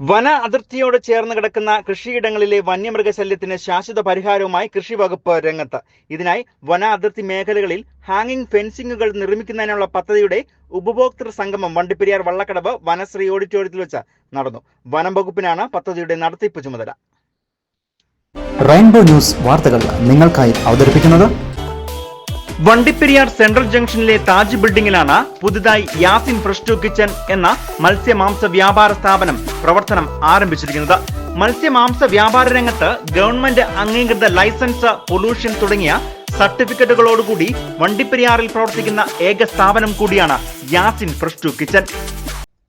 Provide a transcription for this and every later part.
വന അതിർത്തിയോട് ചേർന്ന് കിടക്കുന്ന കൃഷിയിടങ്ങളിലെ വന്യമൃഗശല്യത്തിന് ശാശ്വത പരിഹാരവുമായി കൃഷി വകുപ്പ് രംഗത്ത്. ഇതിനായി വന അതിർത്തി മേഖലകളിൽ ഹാങ്ങിങ് ഫെൻസിംഗുകൾ നിർമ്മിക്കുന്നതിനുള്ള പദ്ധതിയുടെ ഉപഭോക്തൃ സംഗമം വണ്ടിപ്പെരിയാർ വള്ളക്കടവ് വനശ്രീ ഓഡിറ്റോറിയത്തിൽ വെച്ച് നടന്നു. വനം വകുപ്പിനാണ് പദ്ധതിയുടെ നടത്തിപ്പ് ചുമതല. റെയിൻബോ ന്യൂസ് വാർത്തകൾ നിങ്ങൾക്കായി അവതരിപ്പിക്കുന്നത് വണ്ടിപ്പെരിയാർ സെൻട്രൽ ജംഗ്ഷനിലെ താജ് ബിൽഡിംഗിലാണ് പുതുതായി യാസിൻ ഫ്രഷ് ടു കിച്ചൺ എന്ന മത്സ്യമാംസ വ്യാപാര സ്ഥാപനം പ്രവർത്തനം ആരംഭിച്ചിരിക്കുന്നത്. മത്സ്യമാംസ വ്യാപാര രംഗത്ത് ഗവൺമെന്റ് അംഗീകൃത ലൈസൻസ്, പൊല്യൂഷൻ തുടങ്ങിയ സർട്ടിഫിക്കറ്റുകളോടുകൂടി വണ്ടിപ്പെരിയാറിൽ പ്രവർത്തിക്കുന്ന ഏക സ്ഥാപനം കൂടിയാണ് Yasin fresh to kitchen.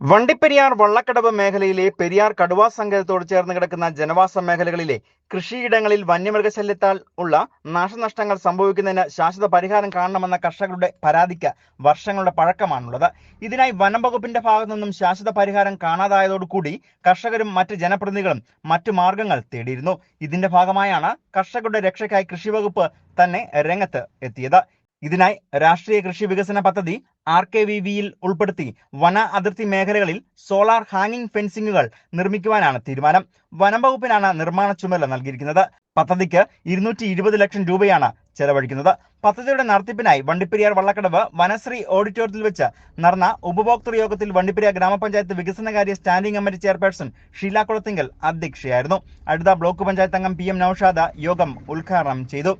Vandiperiyar Vallakkadavu മേഖലയിലെ പെരിയാർ കടുവാ സങ്കേതത്തോട് ചേർന്ന് കിടക്കുന്ന ജനവാസ മേഖലകളിലെ കൃഷിയിടങ്ങളിൽ വന്യമൃഗശല്യത്താൽ ഉള്ള നാശനഷ്ടങ്ങൾ സംഭവിക്കുന്നതിന് ശാശ്വത പരിഹാരം കാണണമെന്ന കർഷകരുടെ പരാതിക്ക് വർഷങ്ങളുടെ പഴക്കമാണുള്ളത്. ഇതിനായി വനം വകുപ്പിന്റെ ഭാഗത്തു നിന്നും ശാശ്വത പരിഹാരം കാണാതായതോടുകൂടി കർഷകരും മറ്റ് ജനപ്രതിനിധികളും മറ്റു മാർഗങ്ങൾ തേടിയിരുന്നു. ഇതിന്റെ ഭാഗമായാണ് കർഷകരുടെ രക്ഷയ്ക്കായി കൃഷി വകുപ്പ് തന്നെ രംഗത്ത് എത്തിയത്. ഇതിനായി രാഷ്ട്രീയ കൃഷി വികസന പദ്ധതി RKVVയിൽ ഉൾപ്പെടുത്തി വന അതിർത്തി മേഖലകളിൽ സോളാർ ഹാങ്ങിങ് ഫെൻസിംഗുകൾ നിർമ്മിക്കുവാനാണ് തീരുമാനം. വനം വകുപ്പിനാണ് നിർമ്മാണ ചുമതല നൽകിയിരിക്കുന്നത്. പദ്ധതിക്ക് 220 ലക്ഷം രൂപയാണ് ചെലവഴിക്കുന്നത്. പദ്ധതിയുടെ നടത്തിപ്പിനായി വണ്ടിപ്പെരിയാർ വള്ളക്കടവ് വനശ്രീ ഓഡിറ്റോറിയത്തിൽ വെച്ച് നടന്ന ഉപഭോക്തൃ യോഗത്തിൽ വണ്ടിപ്പെരിയാർ ഗ്രാമപഞ്ചായത്ത് വികസനകാര്യ standing committee chairperson Sheela Kulathinkal അധ്യക്ഷയായിരുന്നു. അടുത്ത ബ്ലോക്ക് പഞ്ചായത്ത് അംഗം PM നൌഷാദ യോഗം ഉദ്ഘാടനം ചെയ്തു.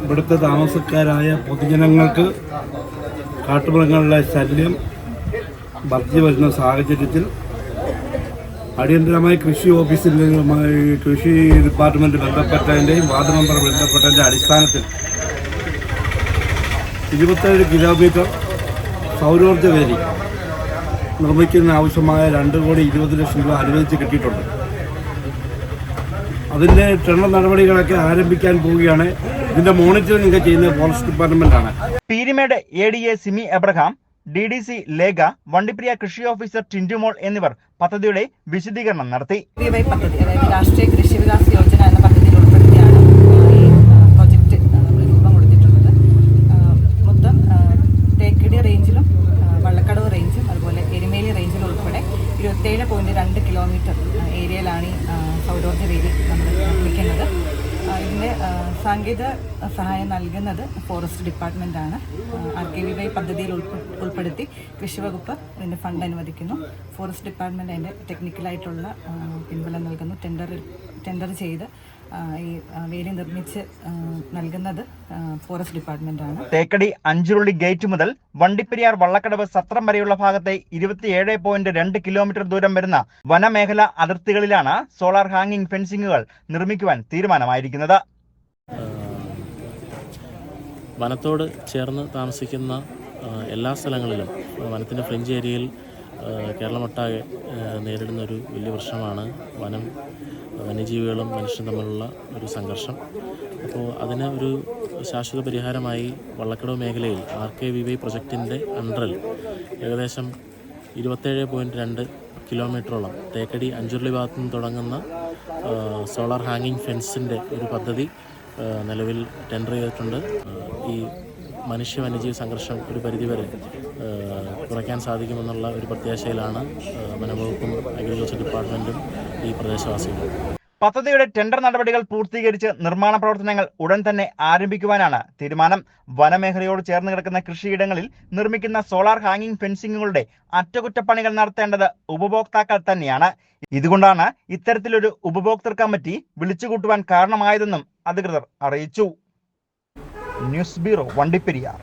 ഇവിടുത്തെ താമസക്കാരായ പൊതുജനങ്ങൾക്ക് കാട്ടുമൃഗങ്ങളുടെ ശല്യം വർദ്ധിച്ചു വരുന്ന സാഹചര്യത്തിൽ അടിയന്തരമായി കൃഷി ഓഫീസിലുമായി കൃഷി ഡിപ്പാർട്ട്മെന്റ് ബന്ധപ്പെട്ടതിൻ്റെയും വാർഡ് മെമ്പർ ബന്ധപ്പെട്ടതിൻ്റെ അടിസ്ഥാനത്തിൽ 27 കിലോമീറ്റർ സൗരോർജ്ജ വേലി നിർമ്മിക്കുന്ന ആവശ്യമായ 2,20 ലക്ഷം രൂപ അനുവദിച്ച് കിട്ടിയിട്ടുണ്ട്. അതിൻ്റെ ടെൻഡർ നടപടികളൊക്കെ ആരംഭിക്കാൻ പോവുകയാണ്. ഇതിന്റെ മോണിറ്ററിംഗ് ഒക്കെ ചെയ്യുന്നത് ഫോറസ്റ്റ് ഡിപ്പാർട്ട്മെന്റ് ആണ്. Peermade ADA Simi Abraham, DDC Lekha, Vandiperiyar കൃഷി ഓഫീസർ ടിൻഡുമോൾ എന്നിവർ പദ്ധതിയുടെ വിശദീകരണം നടത്തി. പദ്ധതി, അതായത് രാഷ്ട്രീയ കൃഷി വികാസ് യോജന എന്ന പദ്ധതിയിൽ ഉൾപ്പെടുത്തിയാണ് ഈ പ്രോജക്റ്റ് നമ്മൾ രൂപം കൊടുത്തിട്ടുള്ളത്. മൊത്തം തേക്കടി റേഞ്ചിലും വള്ളക്കടവ് റേഞ്ചും അതുപോലെ എരുമേലി റേഞ്ചിലും ഉൾപ്പെടെ 27.2 കിലോമീറ്റർ ഏരിയയിലാണ് ഈ സൗരോർജ്ജ വേലി നമ്മൾ നിർമ്മിക്കുന്നത്. ഇതിൻ്റെ സാങ്കേതിക സഹായം നൽകുന്നത് ഫോറസ്റ്റ് ഡിപ്പാർട്ട്മെൻറ്റാണ്. RKVY പദ്ധതിയിൽ ഉൾപ്പെടുത്തി കൃഷി വകുപ്പ് ഇതിൻ്റെ ഫണ്ട് അനുവദിക്കുന്നു. ഫോറസ്റ്റ് ഡിപ്പാർട്ട്മെൻറ്റ് അതിൻ്റെ ടെക്നിക്കലായിട്ടുള്ള പിൻബലം നൽകുന്നു. ടെൻഡർ ചെയ്ത് ഈ വേലി നിർമ്മിച്ച് നൽകുന്നത് ഫോറസ്റ്റ് ഡിപ്പാർട്ട്മെൻറ്റാണ്. തേക്കടി അഞ്ചുരുളി ഗേറ്റ് മുതൽ വണ്ടിപ്പെരിയാർ വള്ളക്കടവ് സത്രം വരെയുള്ള ഭാഗത്തെ 27.2 കിലോമീറ്റർ ദൂരം വരുന്ന വനമേഖല അതിർത്തികളിലാണ് സോളാർ ഹാങ്ങിങ് ഫെൻസിംഗുകൾ നിർമ്മിക്കുവാൻ തീരുമാനമായിരിക്കുന്നത്. വനത്തോട് ചേർന്ന് താമസിക്കുന്ന എല്ലാ സ്ഥലങ്ങളിലും വനത്തിൻ്റെ ഫ്രിഞ്ച് ഏരിയയിൽ കേരളമൊട്ടാകെ നേരിടുന്ന ഒരു വലിയ പ്രശ്നമാണ് വന്യജീവികളും മനുഷ്യരും തമ്മിലുള്ള ഒരു സംഘർഷം. അപ്പോൾ അതിന് ഒരു ശാശ്വത പരിഹാരമായി വള്ളക്കടവ് മേഖലയിൽ RKVY പ്രൊജക്റ്റിൻ്റെ അണ്ടറിൽ ഏകദേശം 27.2 കിലോമീറ്ററോളം തേക്കടി അഞ്ചുരുളി ഭാഗത്തു നിന്ന് തുടങ്ങുന്ന സോളാർ ഹാങ്ങിങ് ഫെൻസിൻ്റെ ഒരു പദ്ധതി നിലവിൽ ടെൻഡർ ചെയ്തിട്ടുണ്ട്. ഈ മനുഷ്യ വന്യജീവി സംഘർഷം ഒരു പരിധിവരെ കുറയ്ക്കാൻ സാധിക്കുമെന്നുള്ള ഒരു പ്രത്യാശയിലാണ് വനംവകുപ്പും അഗ്രികൾച്ചർ ഡിപ്പാർട്ട്മെൻറ്റും ഈ പ്രദേശവാസികളും. പദ്ധതിയുടെ ടെൻഡർ നടപടികൾ പൂർത്തീകരിച്ച് നിർമ്മാണ പ്രവർത്തനങ്ങൾ ഉടൻ തന്നെ ആരംഭിക്കുവാനാണ് തീരുമാനം. വനമേഖലയോട് ചേർന്ന് കിടക്കുന്ന കൃഷിയിടങ്ങളിൽ നിർമ്മിക്കുന്ന സോളാർ ഹാങ്ങിങ് ഫെൻസിംഗുകളുടെ അറ്റകുറ്റപ്പണികൾ നടത്തേണ്ടത് ഉപഭോക്താക്കൾ തന്നെയാണ്. ഇതുകൊണ്ടാണ് ഇത്തരത്തിലൊരു ഉപഭോക്തൃ കമ്മിറ്റി വിളിച്ചുകൂട്ടുവാൻ കാരണമായതെന്നും അധികൃതർ അറിയിച്ചു. News bureau, Vandiperiyar.